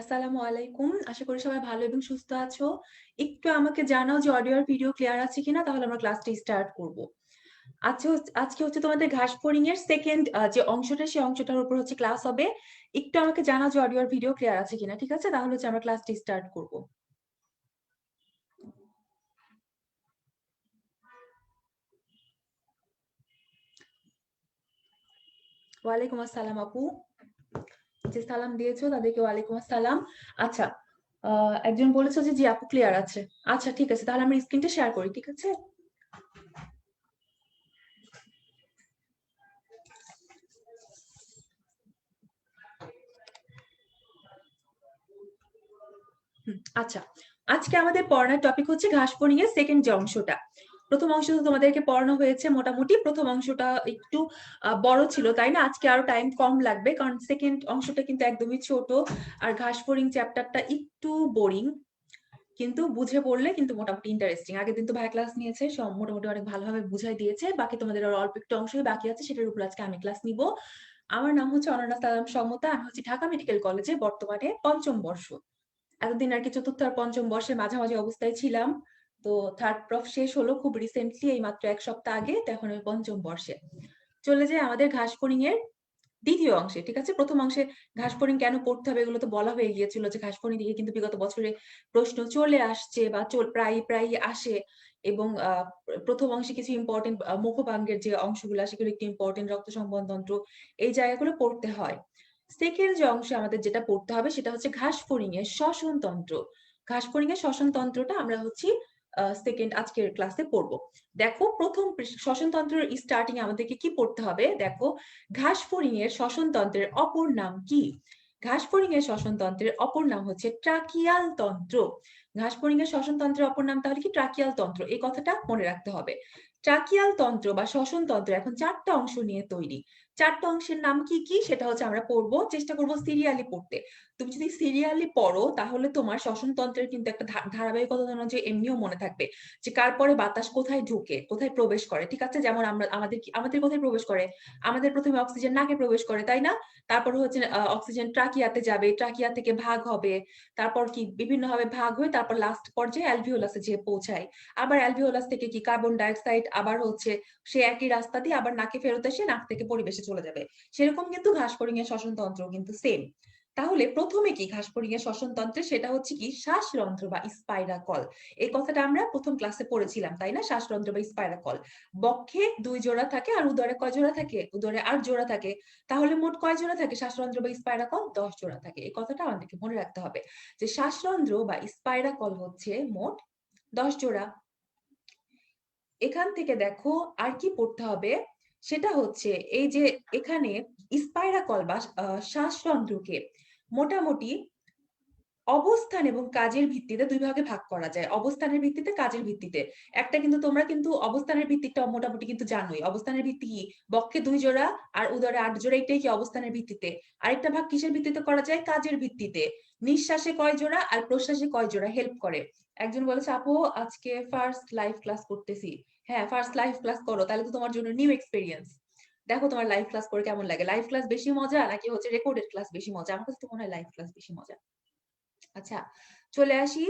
আসসালামু আলাইকুম। আশা করি সবাই ভালো এবং সুস্থ আছো। একটু আমাকে জানাও যে অডিও আর ভিডিও ক্লিয়ার আছে কিনা, তাহলে আমরা ক্লাসটি স্টার্ট করব। আজকে হচ্ছে তোমাদের ঘাস ফড়িং এর সেকেন্ড যে অংশটা, সেই অংশটার উপর হচ্ছে ক্লাস হবে। একটু আমাকে জানাও যে অডিও আর ভিডিও ক্লিয়ার আছে কিনা, ঠিক আছে? তাহলে হচ্ছে আমরা ক্লাসটি স্টার্ট করব। ওয়ালাইকুম আসসালাম আপু। যে সালাম দিয়েছো তাদেরকে ওয়ালাইকুম আসসালাম। আচ্ছা, একজন বলেছো যে জি আপু ক্লিয়ার আছে। আচ্ছা ঠিক আছে, তাহলে আমরা স্ক্রিনটা শেয়ার করি, ঠিক আছে? আচ্ছা, আজকে আমাদের পড়ানোর টপিক হচ্ছে ঘাস ফড়িং এর সেকেন্ড যে অংশটা। প্রথম অংশ তো তোমাদেরকে পড়ানো হয়েছে, মোটামুটি প্রথম অংশটা একটু বড় ছিল, তাই না? আজকে আরো টাইম কম লাগবে, কারণ সেকেন্ড অংশটা কিন্তু একদমই ছোট। আর ঘাস ফড়িং চ্যাপ্টারটা একটু বোরিং, কিন্তু বুঝে পড়লে কিন্তু মোটামুটি ইন্টারেস্টিং। আগের দিন তো ভাই ক্লাস নিয়েছে, সব মোটামুটি অনেক ভালোভাবে বুঝাই দিয়েছে। বাকি তোমাদের আরো অল্প একটু অংশই বাকি আছে, সেটার উপর আজকে আমি ক্লাস নিব। আমার নাম হচ্ছে অনন্যা সালাম সমতা। আমি হচ্ছে ঢাকা মেডিকেল কলেজে বর্তমানে পঞ্চম বর্ষ। এতদিন আর কি চতুর্থ আর পঞ্চম বর্ষের মাঝামাঝি অবস্থায় ছিলাম। তো থার্ড প্রফ শেষ হলো খুব রিসেন্টলি, এই মাত্র এক সপ্তাহ আগে। তো এখন আমি পঞ্চম বর্ষে। চলে যায় আমাদের ঘাস ফড়িং এর দ্বিতীয় অংশে, ঠিক আছে? প্রথম অংশে ঘাস ফড়িং কেন পড়তে হবে এগুলো তো বলা হয়ে গিয়েছিল, যে ঘাস ফড়িং থেকে কিন্তু বিগত বছরে প্রশ্ন চলে আসছে বা প্রায় প্রায় আসে। এবং প্রথম অংশে কিছু ইম্পর্টেন্ট মুখপাঙ্গের যে অংশগুলো, সেগুলো একটু ইম্পর্টেন্ট, রক্ত সংবহনতন্ত্র, এই জায়গাগুলো পড়তে হয়। সেকেন্ড যে অংশে আমাদের যেটা পড়তে হবে সেটা হচ্ছে ঘাস ফড়িং এর শ্বসন তন্ত্র। ঘাস ফড়িং এর শ্বসন তন্ত্রটা আমরা হচ্ছে সেকেন্ড আজকের ক্লাসে পড়বো। দেখো, প্রথম শ্বসন তন্ত্রের স্টার্টিং আমাদেরকে কি পড়তে হবে। দেখো, ঘাস ফড়িং এর শ্বসন তন্ত্রের অপর নাম কি? ঘাস ফড়িং এর শ্বসন তন্ত্রের অপর নাম হচ্ছে ট্রাকিয়াল তন্ত্র। ঘাস ফড়িং এর শ্বসন তন্ত্রের অপর নাম তাহলে কি? ট্রাকিয়াল তন্ত্র। এই কথাটা মনে রাখতে হবে। ট্রাকিয়াল তন্ত্র বা শ্বসন তন্ত্র এখন চারটা অংশ নিয়ে তৈরি। চারটা অংশের নাম কি কি সেটা হচ্ছে আমরা পড়বো, চেষ্টা করবো সিরিয়ালি পড়তে। তুমি যদি সিরিয়ালি পড়ো তাহলে তোমার শ্বসন তন্ত্রের কিন্তু একটা ধারাবাহিকতা যে এমনিও মনে থাকবে, যে কার পরে বাতাস কোথায় ঢুকে কোথায় প্রবেশ করে, ঠিক আছে? যেমন আমরা আমাদের কোথায় প্রবেশ করে? আমাদের প্রথমে অক্সিজেন নাকে প্রবেশ করে, তাই না? তারপর হচ্ছে অক্সিজেন ট্রাকিয়াতে যাবে, ট্রাকিয়া থেকে ভাগ হবে, তারপর কি বিভিন্ন ভাবে ভাগ হয়ে তারপর লাস্ট পর্যায়ে অ্যালভিওলাসে যেয়ে পৌঁছায়। আবার অ্যালভিওলাস থেকে কি কার্বন ডাইঅক্সাইড আবার হচ্ছে সে একই রাস্তা দিয়ে আবার নাকে ফেরত এসে নাক থেকে পরিবেশে চলে যাবে। সেরকম কিন্তু ঘাস ফড়িং এর শ্বসন তন্ত্র কিন্তু সেম। তাহলে প্রথমে কি ঘাস ফড়িং এর শ্বসন তন্ত্রে, সেটা হচ্ছে কি শ্বাসরন্ধ্র বা স্পাইরাকল। এই কথাটা আমরা প্রথম ক্লাসে পড়েছিলাম, তাই না? শ্বাসরন্ধ্র বা স্পাইরাকল। বক্ষে 2 জোড়া থাকে আর উদরে কয় জোড়া থাকে? উদরে 8 জোড়া থাকে। তাহলে মোট কয় জোড়া থাকে শ্বাসরন্ধ্র বা স্পাইরাকল? 10 জোড়া থাকে। এই কথাটা আমাদেরকে মনে রাখতে হবে, যে শ্বাসরন্ধ্র বা স্পাইরাকল হচ্ছে মোট 10 জোড়া। এখান থেকে দেখো আর কি পড়তে হবে, সেটা হচ্ছে এই যে এখানে স্পাইরাকল বা শ্বাসরন্ধ্রকে মোটামুটি অবস্থান এবং কাজের ভিত্তিতে দুই ভাগে ভাগ করা যায়। অবস্থানের ভিত্তিতে, কাজের ভিত্তিতে। একটা কিন্তু তোমরা কিন্তু অবস্থানের ভিত্তিটা মোটামুটি কিন্তু জানোই। অবস্থানের ভিত্তি কি? বক্ষে 2 জোড়া আর উদরে 8 জোড়া, এটাই কি অবস্থানের ভিত্তিতে। আরেকটা ভাগ কিসের ভিত্তিতে করা যায়? কাজের ভিত্তিতে। নিঃশ্বাসে কয় জোড়া আর প্রশ্বাসে কয় জোড়া হেল্প করে। একজন বলেছে আপু আজকে ফার্স্ট লাইভ ক্লাস করতেছি। হ্যাঁ, ফার্স্ট লাইভ ক্লাস করো, তাহলে তো তোমার জন্য নিউ এক্সপেরিয়েন্স। দেখো তোমার লাইভ ক্লাস করে কেমন লাগে। লাইভ ক্লাস বেশি মজা নাকি হচ্ছে রেকর্ডেড ক্লাস বেশি মজা? আমার কাছে তো মনে হয় লাইভ ক্লাস বেশি মজা। আচ্ছা, চলে আসি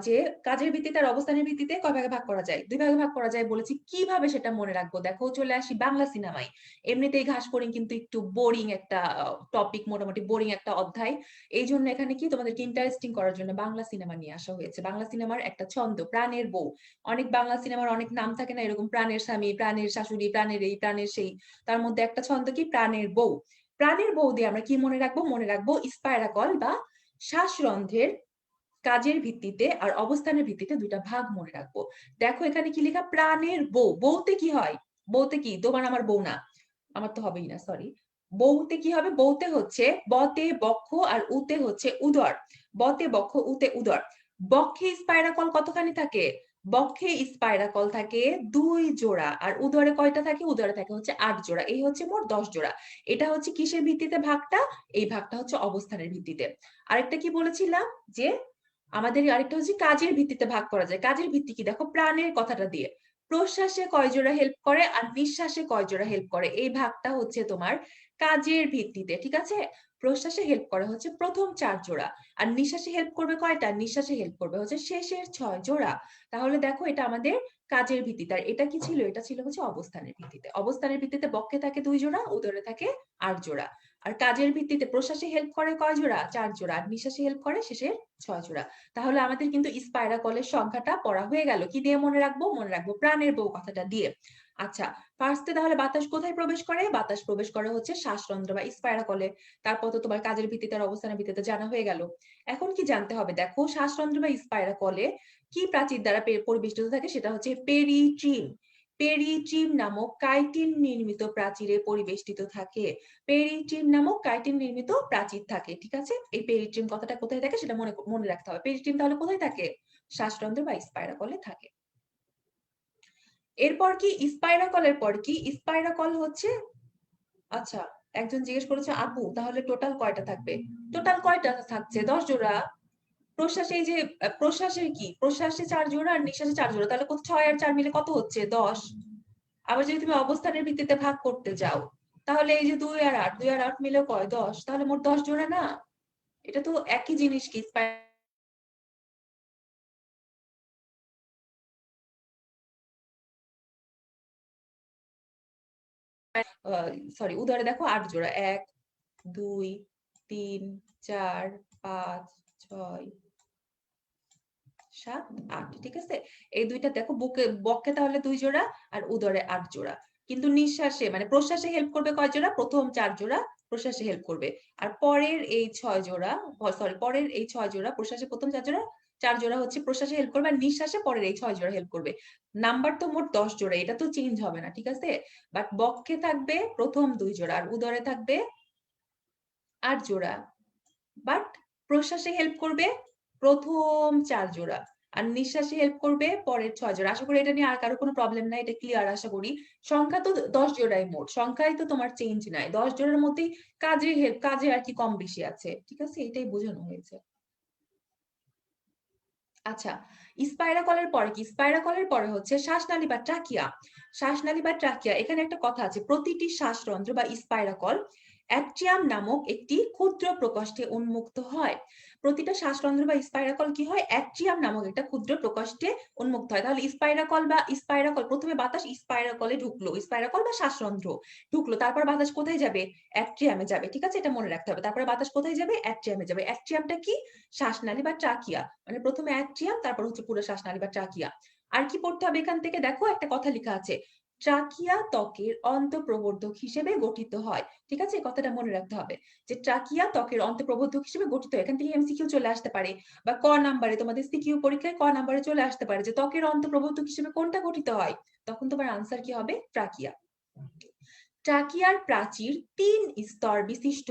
যে কাজের ভিত্তিতে আর অবস্থানের ভিত্তিতে কয় ভাগে ভাগ করা যায়? 2 ভাগে ভাগ করা যায় বলেছি। কিভাবে সেটা মনে রাখবো? দেখো, চলে আসি বাংলা সিনেমায়। এমনিতেই ঘাস ফড়িং কিন্তু একটু বোরিং একটা টপিক, মোটামুটি বোরিং একটা অধ্যায়। এই জন্য এখানে কি তোমাদেরকে ইন্টারেস্টিং করার জন্য বাংলা সিনেমা নিয়ে আসা হয়েছে। বাংলা সিনেমার একটা ছন্দ প্রাণের বউ। অনেক বাংলা সিনেমার অনেক নাম থাকে না, এরকম প্রাণের স্বামী, প্রাণের শাশুড়ি, প্রাণের এই, প্রাণের সেই। তার মধ্যে একটা ছন্দ কি? প্রাণের বউ। প্রাণের বউ দিয়ে আমরা কি মনে রাখবো? মনে রাখবো স্পাইরাকল বা শ্বাসরন্ধ্রের কাজের ভিত্তিতে আর অবস্থানের ভিত্তিতে দুইটা ভাগ মনে রাখবো। দেখো এখানে কি লেখা? প্রাণের বউ। বউতে কি হয়? বউতে কি? তোমার আমার বউ না, আমার তো হবেই না, সরি। বউতে কি হবে? বউতে হচ্ছে বতে বক্ষ আর উতে হচ্ছে উদর। বতে বক্ষ, উতে উদর। বক্ষে স্পাইরাকল কতখানি থাকে? বক্ষে স্পাইরাকল থাকে 2 জোড়া। আর উদরে কয়টা থাকে? উদরে থাকে হচ্ছে 8 জোড়া। এই হচ্ছে মোট 10 জোড়া। এটা হচ্ছে কিসের ভিত্তিতে ভাগটা? এই ভাগটা হচ্ছে অবস্থানের ভিত্তিতে। আরেকটা কি বলেছিলাম, যে আমাদের আরেকটা হচ্ছে কাজের ভিত্তিতে ভাগ করা যায়। কাজের ভিত্তি কি? দেখো প্রাণের কথাটা দিয়ে। প্রশ্বাসে কয় জোড়া হেল্প করে আর নিঃশ্বাসে কয় জোড়া হেল্প করে, এই ভাগটা হচ্ছে তোমার কাজের ভিত্তিতে, ঠিক আছে? প্রশ্বাসে হেল্প করে হচ্ছে প্রথম 4 জোড়া, আর নিঃশ্বাসে হেল্প করবে কয়টা? নিঃশ্বাসে হেল্প করবে হচ্ছে শেষের 6 জোড়া। তাহলে দেখো এটা আমাদের কাজের ভিত্তিতে। আর এটা কি ছিল? এটা ছিল হচ্ছে অবস্থানের ভিত্তিতে। অবস্থানের ভিত্তিতে বক্ষে থাকে 2 জোড়া, উদরে থাকে 8 জোড়া। আর কাজের ভিত্তিতে প্রশ্বাসে হেল্প করে কয় জোড়া? 4 জোড়া। আর নিঃশ্বাসে হেল্প করে শেষের 6 জোড়া। তাহলে আমাদের কিন্তু স্পাইরাকলের সংখ্যাটা পড়া হয়ে গেল। কি দিয়ে মনে রাখবো? মনে রাখবো প্রাণের বউ কথাটা দিয়ে। আচ্ছা, ফার্স্টে তাহলে বাতাস কোথায় প্রবেশ করে? বাতাস প্রবেশ করে হচ্ছে শ্বাসরন্ধ্র বা স্পাইরাকলে। তারপর তো তোমার কাজের ভিত্তিতে আর অবস্থানের ভিত্তিতে জানা হয়ে গেল। এখন কি জানতে হবে? দেখো শ্বাসরন্ধ্র বা স্পাইরাকলে কি প্রাচীর দ্বারা পরিবেষ্টিত থাকে? সেটা হচ্ছে পেরিট্রিম। পেরিট্রিম নামক কাইটিন নির্মিত প্রাচীরে পরিবেষ্টিত থাকে। পেরিট্রিম নামক কাইটিন নির্মিত প্রাচীর থাকে, ঠিক আছে? এই পেরিট্রিম কথাটা কোথায় থাকে সেটা মনে রাখতে হবে। পেরিট্রিম তাহলে কোথায় থাকে? শ্বাসরন্ধ্র বা স্পাইরাকলে থাকে। এরপর কি স্পাইরাকলের পর কি? স্পাইরাকল হচ্ছে, আচ্ছা, একজন জিজ্ঞেস করেছে আপু তাহলে টোটাল কয়টা থাকবে? টোটাল কয়টা থাকছে? 10 জোড়া। প্রশ্বাসে এই যে প্রশ্বাসের কি? প্রশ্বাসে 4 জোড়া আর নিঃশ্বাসে 4 জোড়া, তাহলে কত? 6 আর 4 মিলে কত হচ্ছে? 10। আবার যদি তুমি অবস্থানের ভিত্তিতে ভাগ করতে যাও, তাহলে এই যে 2 আর 8, 2 আর 8 মিলে কয়? 10। তাহলে মোট 10 জোড়া না? এটা তো একই জিনিস কি সরি, উদাহরণে দেখো 8 জোড়া। 1 2 3 4 5 6 7 8, ঠিক আছে? এই দুইটা দেখো বক্ষে তাহলে 2 জোড়া আর উদরে 8 জোড়া। কিন্তু নিঃশ্বাসে মানে প্রশ্বাসে হেল্প করবে কয় জোড়া? প্রথম 4 জোড়া প্রশ্বাসে হেল্প করবে। আর পরের এই 6 জোড়া, সরি, পরের এই 6 জোড়া প্রশ্বাসে প্রথম 4 জোড়া, 4 জোড়া হচ্ছে প্রশ্বাসে হেল্প করবে, আর নিঃশ্বাসে পরের এই 6 জোড়া হেল্প করবে। নাম্বার তো মোট 10 জোড়া, এটা তো চেঞ্জ হবে না, ঠিক আছে? বাট বক্ষে থাকবে প্রথম 2 জোড়া আর উদরে থাকবে 8 জোড়া। বাট প্রশ্বাসে হেল্প করবে প্রথম 4 জোড়া আর নিঃশ্বাসে হেল্প করবে পরের 6 জোড়া। আশা করি এটা নিয়ে আর কারো কোনো প্রবলেম নাই, এটা ক্লিয়ার আশা করি। সংখ্যা তো 10 জোড়াই মোট, সংখ্যায় তো তোমার চেঞ্জ নাই। 10 জোড়ার মধ্যেই কাজে আর কি কম বেশি আছে, ঠিক আছে? এটাই বোঝানো হয়েছে। আচ্ছা, স্পাইরাকলের পরে কি? স্পাইরাকলের পরে হচ্ছে শ্বাসনালী বা ট্রাকিয়া। শ্বাসনালী বা ট্রাকিয়া, এখানে একটা কথা আছে, প্রতিটি শ্বাসরন্ধ্র বা স্পাইরাকল অ্যাট্রিয়াম নামক একটি ক্ষুদ্র প্রকোষ্ঠে উন্মুক্ত হয়। প্রতিটা শ্বাসরন্ধ্র বা স্পাইরাকল কি হয়? অ্যাট্রিয়াম নামক একটা ক্ষুদ্র প্রকোষ্ঠে উন্মুক্ত হয়। তাহলে স্পাইরাকল প্রথমে বাতাস স্পাইরাকলে ঢুকলো, স্পাইরাকল বা শ্বাসরন্ধ্র ঢুকলো, তারপর বাতাস কোথায় যাবে? অ্যাট্রিয়ামে যাবে, ঠিক আছে? এটা মনে রাখতে হবে। তারপরে বাতাস কোথায় যাবে? অ্যাট্রিয়ামে যাবে। অ্যাট্রিয়ামটা কি? শ্বাসনালী বা ট্রাকিয়া। মানে প্রথমে অ্যাট্রিয়াম, তারপর হচ্ছে পুরো শ্বাসনালী বা ট্রাকিয়া। আর কি পড়তে হবে এখান থেকে? দেখো একটা কথা লেখা আছে, ট্রাকিয়া ত্বকের অন্তঃপ্রবর্ধক হিসেবে গঠিত হয়, ঠিক আছে? এই কথাটা মনে রাখতে হবে যে ট্রাকিয়া ত্বকের অন্তঃপ্রবর্ধক হিসেবে গঠিত হয়। এখান থেকে এমসিকিউ চলে আসতে পারে, বা ক নাম্বারে তোমাদের সিকিউ পরীক্ষায় ক নাম্বারে চলে আসতে পারে যে ত্বকের অন্তঃপ্রবর্ধক হিসেবে কোনটা গঠিত হয়। তখন তোমার আনসার কি হবে? ট্রাকিয়া। ট্রাকিয়ার প্রাচীর 3 স্তর বিশিষ্ট।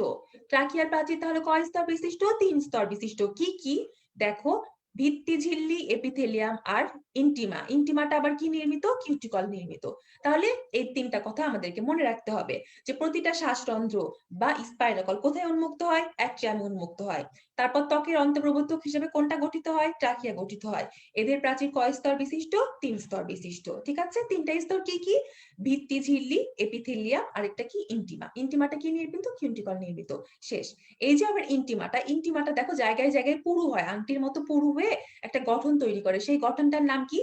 ট্রাকিয়ার প্রাচীর তাহলে কয় স্তর বিশিষ্ট? 3 স্তর বিশিষ্ট। কি কি? দেখো, ভিত্তি ঝিল্লি, এপিথেলিয়াম আর ইন্টিমা। ইন্টিমাটা আবার কি নির্মিত? কিউটিকল নির্মিত। তাহলে এই তিনটা কথা আমাদেরকে মনে রাখতে হবে যে প্রতিটা শ্বাসরন্ধ্র বা স্পাইরাকল কোথায় উন্মুক্ত হয়? অ্যাট্রিয়ামে উন্মুক্ত হয়। তারপর ত্বকের অন্তঃপ্রবর্ধক হিসেবে কোনটা গঠিত হয়? ট্রাকিয়া গঠিত হয়। এদের প্রাচীর কয় স্তর বিশিষ্ট? 3 স্তর বিশিষ্ট, ঠিক আছে? তিনটা স্তর কি কি? ভিত্তি ঝিল্লি, এপিথেলিয়াম, আরেকটা কি? ইন্টিমা। ইন্টিমাটা কি নির্মিত? কিউটিকল নির্মিত। শেষ। এই যে আবার ইন্টিমাটা দেখো জায়গায় জায়গায় পুরু হয়, আংটির মতো পুরু হয়ে একটা গঠন তৈরি করে। সেই গঠনটার নাম কি?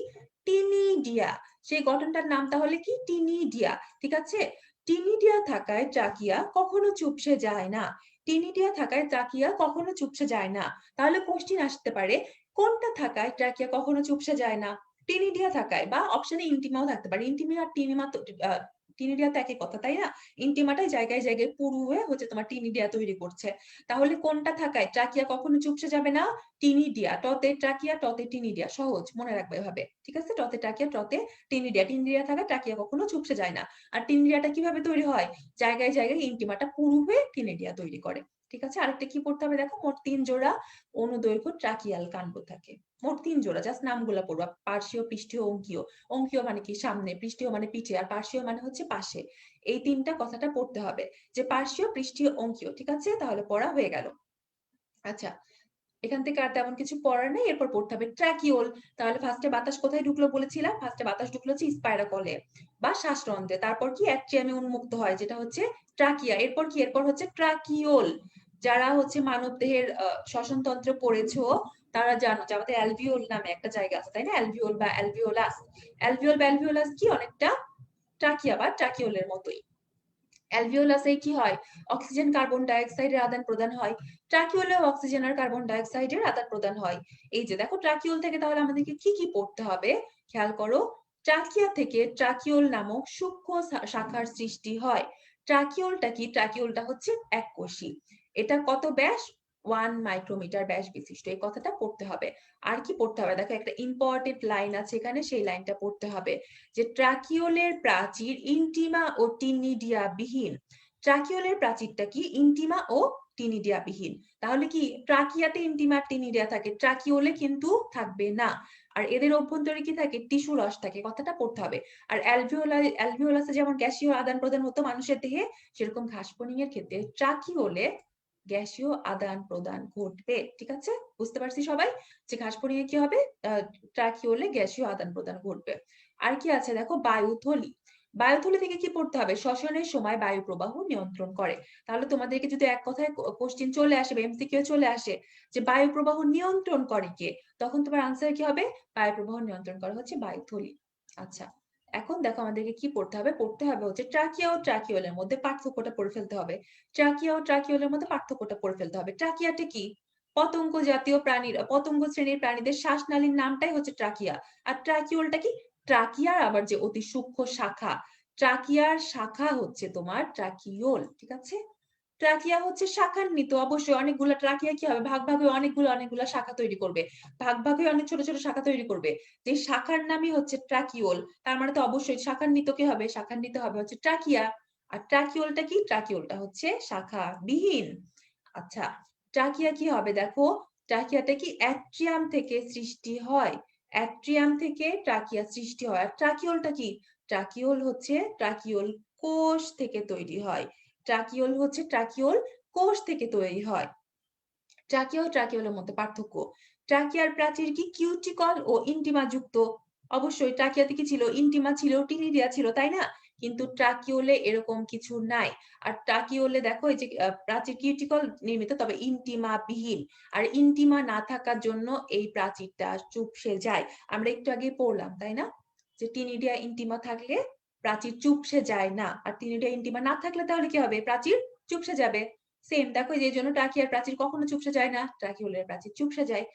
টিনিডিয়া। সেই গঠনটার নাম তাহলে কি? টিনিডিয়া, ঠিক আছে? টিনিডিয়া থাকায় ট্রাকিয়া কখনো চুপসে যায় না। টিনিডিয়া থাকায় ট্রাকিয়া কখনো চুপসে যায় না। তাহলে কোশ্চিন আসতে পারে, কোনটা থাকায় ট্রাকিয়া কখনো চুপসে যায় না? টিনিডিয়া থাকায়, বা অপশনে ইন্টিমাও থাকতে পারে। ইন্টিমা আর টিনিমা তো টিনিডিয়া তো একই কথা, তাই না? ইন্টিমাটাই জায়গায় জায়গায় পুরু হয়ে হচ্ছে তোমার টিনিডিয়া তৈরি করছে। তাহলে কোনটা থাকায় ট্রাকিয়া কখনো চুপসে যাবে না? টিনিডিয়া। টতে ট্রাকিয়া, টতে টিনিডিয়া। সহজ, মনে রাখবে এভাবে, ঠিক আছে? টতে ট্রাকিয়া, টতে টিনিডিয়া। টিনিডিয়া থাকায় ট্রাকিয়া কখনো চুপসে যায় না। আর টিনিডিয়াটা কিভাবে তৈরি হয়? জায়গায় জায়গায় ইন্টিমাটা পুরু হয়ে টিনিডিয়া তৈরি করে, ঠিক আছে? আরেকটা কি পড়তে হবে? দেখো, মোট 3 জোড়া অনুদৈর্ঘ্য ট্রাকিয়াল কাণ্ড থাকে। মোট 3 জোড়া, জাস্ট নামগুলা পড়বা। পার্শ্বীয়, পৃষ্ঠীয়, অঙ্কীয়। অঙ্কীয় মানে কি? সামনে। পৃষ্ঠীয় মানে পিঠে। আর পার্শ্বীয় মানে হচ্ছে পাশে। এই তিনটা কথাটা পড়তে হবে যে পার্শ্বীয়, পৃষ্ঠীয়, অঙ্কীয়, ঠিক আছে? তাহলে পড়া হয়ে গেল। আচ্ছা, এখান থেকে আর তেমন কিছু পড়ার নেই। এরপর পড়তে হবে ট্রাকিওল। তাহলে ফার্স্টে বাতাস কোথায় ঢুকলো বলেছিলাম? ফার্স্টে বাতাস ঢুকলো হচ্ছে স্পাইরাকলে বা শ্বাসরন্ধ্রে। তারপর কি অ্যাট্রিয়ামে উন্মুক্ত হয়, যেটা হচ্ছে ট্রাকিয়া। এরপর কি? এরপর হচ্ছে ট্রাকিওল। যারা হচ্ছে মানবদেহের শ্বসনতন্ত্র পড়েছো তারা জানো যে আমাদের অ্যালভিওল নামে একটা জায়গা আছে, তাই না? অ্যালভিওল বা অ্যালভিওলাস। অ্যালভিওল বা অ্যালভিওলাস কি? অনেকটা ট্রাকিয়া বা ট্রাকিওলের মতোই। অ্যালভিওলাসে কি হয়? অক্সিজেন কার্বন ডাই অক্সাইডের আদান প্রদান হয়। ট্রাকিওলেও অক্সিজেন আর কার্বন ডাই অক্সাইডের আদান প্রদান হয়। এই যে দেখো ট্রাকিওল থেকে তাহলে আমাদেরকে কি কি পড়তে হবে খেয়াল করো। ট্রাকিয়া থেকে ট্রাকিওল নামক সূক্ষ্ম শাখার সৃষ্টি হয়। ট্রাকিওলটা কি? ট্রাকিওলটা হচ্ছে এককোষী। এটা কত ব্যাস? 1 মাইক্রোমিটার ব্যাস বিশিষ্ট। এই কথাটা পড়তে হবে। আর কি পড়তে হবে? দেখো একটা ইম্পর্টেন্ট লাইন আছে এখানে, সেই লাইনটা পড়তে হবে যে ট্রাকিওলের প্রাচীর ইন্টিমা ও টিনিডিয়া বিহীন। ট্রাকিওলের প্রাচীরটা কি? ইন্টিমা ও টিনিডিয়া বিহীন। তাহলে কি ট্রাকিয়াতে ইন্টিমা টিনিডিয়া থাকে, ট্রাকিওলে কিন্তু থাকবে না। আর এদের অভ্যন্তরে কি থাকে? টিস্যু রস থাকে। কথাটা পড়তে হবে। আর অ্যালভিওলাসে যেমন গ্যাসীয় আদান প্রদান হতো মানুষের দেহে, সেরকম ঘাসফড়িং এর ক্ষেত্রে ট্রাকিওলে গ্যাসীয় আদান প্রদান ঘটবে। ঠিক আছে? বুঝতে পারছি সবাই যে ঘাসফড়িং এ কি হবে? ট্রাকিওলে গ্যাসীয় আদান প্রদান ঘটবে। আর কি আছে দেখো? বায়ুথলি। বায়ুথলি থেকে কি পড়তে হবে? শ্বসনের সময় বায়ু প্রবাহ নিয়ন্ত্রণ করে। তাহলে তোমাদেরকে যদি এক কথায় কোশ্চেন চলে আসে বা এমসিকিউ চলে আসে যে বায়ু প্রবাহ নিয়ন্ত্রণ করে কে, তখন তোমার আনসার কি হবে? বায়ু প্রবাহ নিয়ন্ত্রণ করে হচ্ছে বায়ুথলি। আচ্ছা, এখন দেখো আমাদেরকে কি পড়তে হবে? পড়তে হবে হচ্ছে ট্রাকিয়া ও ট্রাকিওলের মধ্যে পার্থক্যটা পড়ে ফেলতে হবে। ট্রাকিয়া ও ট্রাকিওলের মধ্যে পার্থক্যটা পড়ে ফেলতে হবে। ট্রাকিয়াটা কি? পতঙ্গ জাতীয় প্রাণীর, পতঙ্গ শ্রেণীর প্রাণীদের শ্বাসনালীর নামটাই হচ্ছে ট্রাকিয়া। আর ট্রাকিওলটা কি? ট্রাকিয়ার আবার যে অতি সূক্ষ্ম শাখা, ট্রাকিয়ার শাখা হচ্ছে তোমার ট্রাকিওল। ঠিক আছে? ট্রাকিয়া হচ্ছে শাখান্বিত। অবশ্যই অনেকগুলো ট্রাকিয়া কি হবে? ভাগ ভাগ হয়ে অনেকগুলো শাখা তৈরি করবে। ভাগ ভাগ হয়ে অনেক ছোট ছোট শাখা তৈরি করবে। যে শাখার নামই হচ্ছে ট্রাকিওল। তার মানে তো অবশ্যই শাখান্বিত কি হবে? শাখান্বিত হবে হচ্ছে ট্রাকিয়া। আর ট্রাকিওলটা কি? ট্রাকিওলটা হচ্ছে শাখা বিহীন। আচ্ছা, ট্রাকিয়া কি হবে দেখো? ট্রাকিয়াটা কি অ্যাট্রিয়াম থেকে সৃষ্টি হয়। অ্যাট্রিয়াম থেকে ট্রাকিয়া সৃষ্টি হয়। আর ট্রাকিওলটা কি? ট্রাকিওল হচ্ছে ট্রাকিওল কোষ থেকে তৈরি হয়। ট্রাকিওল হচ্ছে ট্রাকিওল কোষ থেকে তৈরি হয়। ট্রাকিয়া ও ট্রাকিওলের মধ্যে পার্থক্য। ট্রাকিয়ার প্রাচীর কি কিউটিকল ও ইন্টিমা যুক্ত। অবশ্যই ট্রাকিয়াতে কি ছিল? ইন্টিমা ছিল, টিনিডিয়া ছিল, তাই না? কিন্তু ট্রাকিওলে এরকম কিছু নাই। আর ট্রাকিওলে দেখো এই যে প্রাচীর কিউটিকল নির্মিত, তবে ইন্টিমা বিহীন। আর ইন্টিমা না থাকার জন্য এই প্রাচীরটা চুপসে যায়। আমরা একটু আগে পড়লাম, তাই না? যে টিনিডিয়া ইন্টিমা থাকলে প্রাচীর চুপসে যায় না। আর টিনিডিয়া ইন্টিমা না থাকলে তাহলে কি হবে? প্রাচীর চুপসে যাবে। সেম দেখো যে জন্য ট্রাকিয়ার প্রাচীর কখনো চুপসে যায় না, ট্রাকিওলের প্রাচীর চুপসে যায়।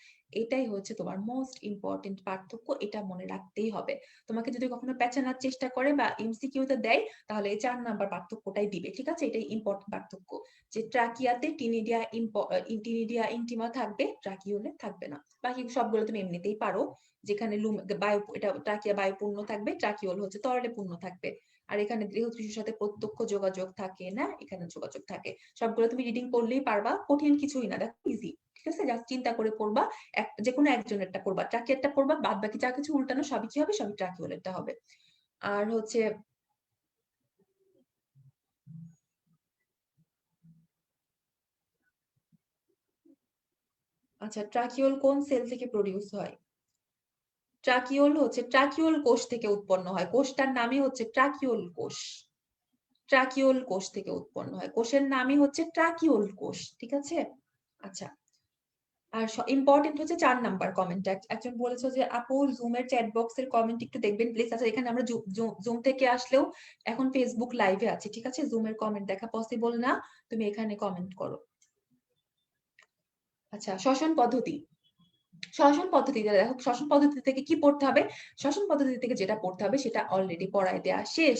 এটাই হচ্ছে তোমার মোস্ট ইম্পর্টেন্ট পার্থক্য। এটা মনে রাখতেই হবে। তোমাকে যদি কখনো পেঁচানোর চেষ্টা করে বা এমসিকিউতে দেয়, তাহলে এই 4 নাম্বার পার্থক্যটাই দিবে। ঠিক আছে? এটাই ইম্পর্টেন্ট পার্থক্য, যে ট্রাকিয়াতে টিনিডিয়া ইন্টিমা থাকবে, ট্রাকিওলে থাকবে না। বাকি সবগুলো তুমি এমনিতেই পারো। যেখানে বায়ু, এটা ট্রাকিয়া বায়ুপূর্ণ থাকবে, ট্রাকিওল হচ্ছে তরলে পূর্ণ থাকবে। আর এখানে দেহ টিস্যুর সাথে প্রত্যক্ষ যোগাযোগ থাকে না, এখানে যোগাযোগ থাকে। সবগুলো তুমি রিডিং করলেই পারবা, কঠিন কিছুই না, দেখো ইজি। ঠিক আছে? জাস্ট চিন্তা করে পড়বা, যে কোনো একজনেরটা পড়বা, ট্রাকিয়ারটা পড়বা, বাদ বাকি যা কিছু উল্টানো সবই কি হবে? সবই ট্রাকিওলেরটা হবে। আর হচ্ছে আচ্ছা, ট্রাকিওল কোন সেল থেকে প্রডিউস হয়? ট্রাকিওল হচ্ছে ট্রাকিওল কোষ থেকে উৎপন্ন হয়। কোষটার নামই হচ্ছে ট্রাকিওল কোষ। ট্রাকিওল কোষ থেকে উৎপন্ন হয়। কোষের নামই হচ্ছে ট্রাকিওল কোষ। ঠিক আছে? আচ্ছা, আর ইম্পর্টেন্ট হচ্ছে 4 নাম্বার কমেন্ট। একজন বলেছে যে আপু জুমের চ্যাট বক্সের কমেন্ট একটু দেখবেন প্লিজ। আচ্ছা, এখানে আমরা জুম থেকে আসলেও এখন ফেসবুক লাইভে আছি। ঠিক আছে? জুমের কমেন্ট দেখা পসিবল না, তুমি এখানে কমেন্ট করো। আচ্ছা, শ্বসন পদ্ধতি। শ্বসন পদ্ধতিতে দেখো, শ্বসন পদ্ধতি থেকে কি পড়তে হবে? শ্বসন পদ্ধতি থেকে যেটা পড়তে হবে সেটা অলরেডি পড়ায় দেয়া শেষ।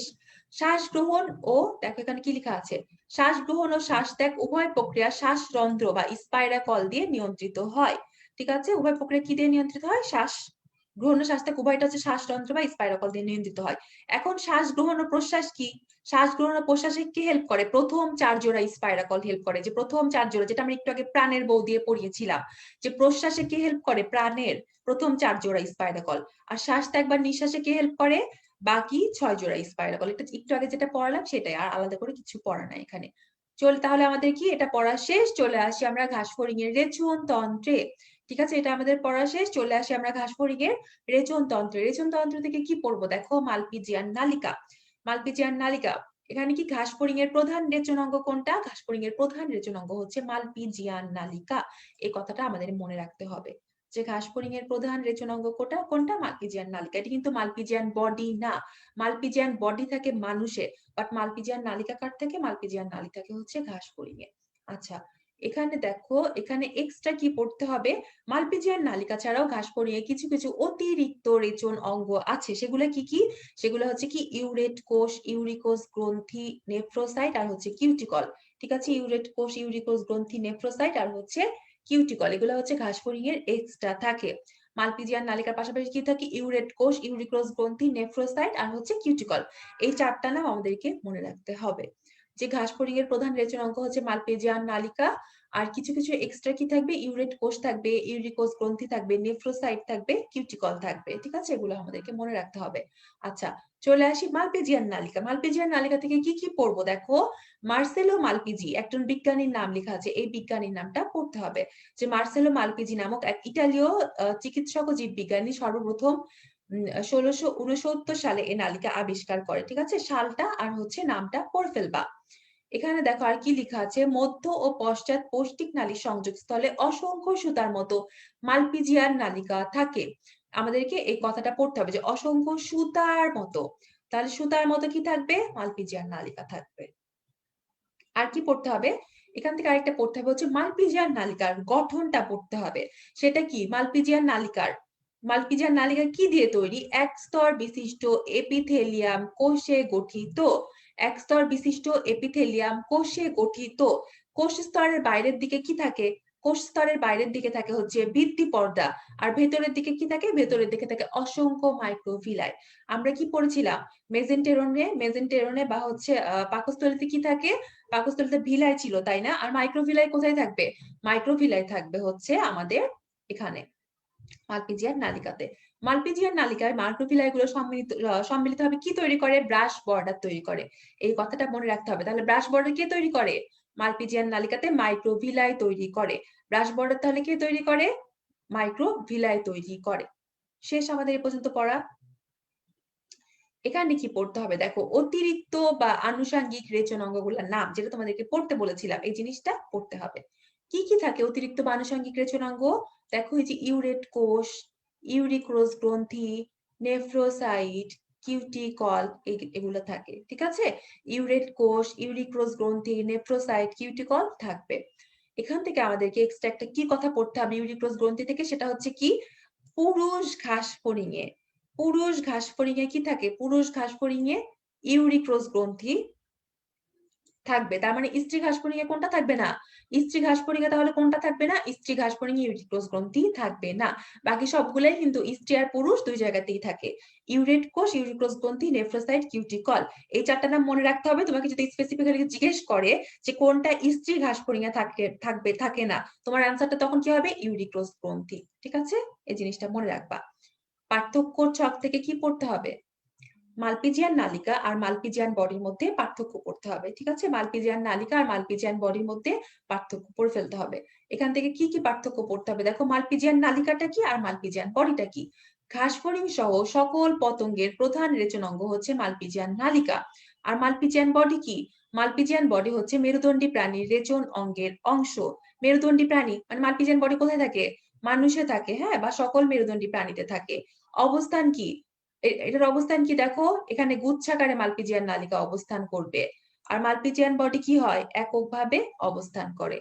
শ্বাস গ্রহণ ও, দেখো এখানে কি লেখা আছে, শ্বাস গ্রহণ ও শ্বাস ত্যাগ উভয় প্রক্রিয়া শ্বাসরন্ধ্র বা স্পাইরাকল দিয়ে নিয়ন্ত্রিত হয়। ঠিক আছে? উভয় প্রক্রিয়া কি দিয়ে নিয়ন্ত্রিত হয়? শ্বাস গ্রহণ ও শ্বাস ত্যাগ উভয়টা হচ্ছে শ্বাসরন্ধ্র বা স্পাইরাকল দিয়ে নিয়ন্ত্রিত হয়। এখন শ্বাস গ্রহণ ও প্রশ্বাস কি? শ্বাস গ্রহণ ও প্রশ্বাসে কি হেল্প করে? প্রথম 4 জোড়া স্পাইরাকল হেল্প করে। যে প্রথম 4 জোড়া, যেটা আমরা একটু আগে প্রাণের বউ দিয়ে পড়িয়েছিলাম, যে প্রশ্বাসে কি হেল্প করে? প্রাণের প্রথম 4 জোড়া স্পাইরাকল। আর শ্বাস ত্যাগ বা নিঃশ্বাসে কি হেল্প করে? বাকি 6 জোড়া স্পাইরাকল। এটা একটু আগে যেটা পড়ালাম সেটাই, আর আলাদা করে কিছু পড়া নাই এখানে। তাহলে আমাদের কি এটা পড়া শেষ, চলে আসি আমরা ঘাসফড়িং এর রেচন তন্ত্রে। ঠিক আছে, এটা আমাদের পড়া শেষ, চলে আসি আমরা ঘাসফড়িং এর রেচন তন্ত্রে। রেচন তন্ত্র থেকে কি পড়বো দেখো, মালপিজিয়ান নালিকা। মালপিজিয়ান নালিকা, এখানে কি ঘাসফড়িং এর প্রধান রেচন অঙ্গ কোনটা? ঘাসফড়িং এর প্রধান রেচন অঙ্গ হচ্ছে মালপিজিয়ান নালিকা। এই কথাটা আমাদের মনে রাখতে হবে যে ঘাসফড়িং এর প্রধান রেচন অঙ্গ কোনটা? মালপিজিয়ান নালিকা। এটা কিন্তু মালপিজিয়ান বডি না। মালপিজিয়ান বডি থাকে মানুষের, বাট মালপিজিয়ান নালিকা কার থেকে? মালপিজিয়ান নালী থাকে হচ্ছে ঘাসফড়িং এ। আচ্ছা, এখানে দেখো, এখানে এক্সট্রা কি পড়তে হবে? মালপিজিয়ান নালিকা ছাড়াও ঘাসফড়িং এ কিছু কিছু অতিরিক্ত রেচন অঙ্গ আছে। সেগুলো কি কি? সেগুলো হচ্ছে কি ইউরেট কোষ, ইউরিকোস গ্রন্থি, নেফ্রোসাইট আর হচ্ছে কিউটিকল। ঠিক আছে, ইউরেট কোষ, ইউরিকোস গ্রন্থি, নেফ্রোসাইট আর হচ্ছে কিউটিকল, এগুলো হচ্ছে ঘাসফড়িং এর এক্সট্রা থাকে। মালপিজিয়ান নালিকার পাশাপাশি কি থাকে? ইউরেট কোষ, ইউরিকোস গ্রন্থি, নেফ্রোসাইট আর হচ্ছে কিউটিকল। এই চারটা নাম আমাদেরকে মনে রাখতে হবে। যে ঘাসফড়িং এর প্রধান রেচন অঙ্গ হচ্ছে মালপিজিয়ান নালিকা, আর কিছু কিছু এক্সট্রা কি থাকবে? ইউরেট কোষ থাকবে, ইউরিকোস গ্রন্থি থাকবে, নেফ্রোসাইট থাকবে, কিউটিকল থাকবে। ঠিক আছে, এগুলো আমাদেরকে মনে রাখতে হবে। আচ্ছা, চলে আসি মালপিজিয়ান নালিকা। মালপিজিয়ান নালিকা থেকে কি কি পড়বো দেখো, মার্সেলো মালপিজি, একজন বিজ্ঞানীর নাম লেখা আছে, এই বিজ্ঞানীর নামটা পড়তে হবে। যে মার্সেলো মালপিজি নামক এক ইতালীয় চিকিৎসক ও জীববিজ্ঞানী সর্বপ্রথম 1669 সালে এই নালিকা আবিষ্কার করে। ঠিক আছে, সালটা আর হচ্ছে নামটা পড়ে ফেলবা। এখানে দেখো আর কি লেখা আছে, মধ্য ও পশ্চাৎ পৌষ্টিক নালীর সংযোগস্থলে অসংখ্য সুতার মতো মালপিজিয়ান নালিকা থাকে। আমাদেরকে এই কথাটা পড়তে হবে যে অসংখ্য সুতার মতো। তাহলে সুতার মতো কি থাকবে? মালপিজিয়ান নালিকা থাকবে। আর কি পড়তে হবে? এখান থেকে আরেকটা পড়তে হবে হচ্ছে মালপিজিয়ান নালিকার গঠনটা পড়তে হবে। সেটা কি? মালপিজিয়ান নালিকা কি দিয়ে তৈরি? এক স্তর বিশিষ্ট এপিথেলিয়াম কোষে গঠিত। এক স্তর বিশিষ্ট এপিথেলিয়াম কোষে গঠিত। কোষ স্তরের বাইরের দিকে কি থাকে? কোষ স্তরের বাইরের দিকে থাকে হচ্ছে ভিত্তি পর্দা, আর ভেতরের দিকে কি থাকে? ভেতরের দিকে থাকে অসংখ্য মাইক্রোভিলাই। আমরা কি পড়েছিলাম? মেজেন্টেরনে বা হচ্ছে পাকস্থলীতে কি থাকে? পাকস্থলীতে ভিলাই ছিল, তাই না? আর মাইক্রোভিলাই কোথায় থাকবে? মাইক্রোভিলাই থাকবে হচ্ছে আমাদের এখানে মালপিজিয়ান নালিকাতে। মালপিজিয়ান নালিকায় মাইক্রোভিলাই গুলো সম্মিলিত ভাবে কি তৈরি করে? ব্রাশ বর্ডার তৈরি করে। এই কথাটা মনে রাখতে হবে। তাহলে ব্রাশ বর্ডার কে তৈরি করে? মালপিজিয়ান নালিকাতে মাইক্রোভিলাই তৈরি করে। ব্রাশ বর্ডার তাহলে কে তৈরি করে? মাইক্রোভিলাই তৈরি করে। শেষ আমাদের এ পর্যন্ত পড়া। এখানে কি পড়তে হবে দেখো, অতিরিক্ত বা আনুষঙ্গিক রেচন অঙ্গগুলোর নাম, যেটা তোমাদেরকে পড়তে বলেছিলাম, এই জিনিসটা পড়তে হবে। কি কি থাকে অতিরিক্ত বা আনুষঙ্গিক রেচন অঙ্গ? দেখো, এই যে ইউরেট কোষ, ইউরিক্রোস গ্রন্থি, নেফ্রোসাইট, কিউটিকল, এগুলো থাকে। ঠিক আছে, ইউরেট কোষ, ইউরিক্রোস গ্রন্থি, নেফ্রোসাইট, কিউটিকল থাকবে। এখান থেকে আমাদেরকে এক্সট্রা একটা কি কথা পড়তে হবে ইউরিক্রোস গ্রন্থি থেকে, সেটা হচ্ছে কি? পুরুষ ঘাসফড়িং এ, পুরুষ ঘাসফড়িং এ কি থাকে? পুরুষ ঘাসফড়িং এ ইউরিক্রোস গ্রন্থি থাকবে। তার মানে স্ত্রী ঘাসফড়িং এ কোনটা থাকবে না? স্ত্রী ঘাসফড়িং এ তাহলে কোনটা থাকবে না? স্ত্রী ঘাসফড়িং এ ইউরিক্রোস গ্রন্থি থাকবে না। বাকি সবগুলাই কিন্তু স্ত্রী আর পুরুষ দুই জায়গাতেই থাকে। ইউরেট কোষ, ইউরিক্রোস গ্রন্থি, নেফ্রোসাইট, কিউটিকল, এই চারটা নাম মনে রাখতে হবে। তোমাকে যদি স্পেসিফিক্যালি জিজ্ঞেস করে যে কোনটা স্ত্রী ঘাসফড়িং এ থাকে না, তোমার অ্যান্সারটা তখন কি হবে? ইউরিক্রোস গ্রন্থি। ঠিক আছে, এই জিনিসটা মনে রাখবা। পার্থক্য ছক থেকে কি পড়তে হবে? মালপিজিয়ান নালিকা আর মালপিজিয়ান বডির মধ্যে পার্থক্য করতে হবে। ঠিক আছে, মালপিজিয়ান নালিকা আর মালপিজিয়ান বডির মধ্যে পার্থক্য পড়ে ফেলতে হবে। এখান থেকে কি কি পার্থক্য পড়তে হবে দেখো, মালপিজিয়ান নালিকাটা কি আর মালপিজিয়ান বডিটা কি? ঘাসফড়িং সহ সকল পতঙ্গের প্রধান রেচন অঙ্গ হচ্ছে মালপিজিয়ান নালিকা। আর মালপিজিয়ান বডি কি? মালপিজিয়ান বডি হচ্ছে মেরুদণ্ডী প্রাণীর রেচন অঙ্গের অংশ। মেরুদণ্ডী প্রাণী মানে মালপিজিয়ান বডি কোথায় থাকে? মানুষে থাকে, হ্যাঁ, বা সকল মেরুদণ্ডী প্রাণীতে থাকে। অবস্থান কি? এটার অবস্থান কি দেখো, এখানে গুচ্ছাকারে মালপিজিয়ান নালিকা অবস্থান করবে। আর মালপিজিয়ান বডি কি হয়? এককভাবে অবস্থান করে।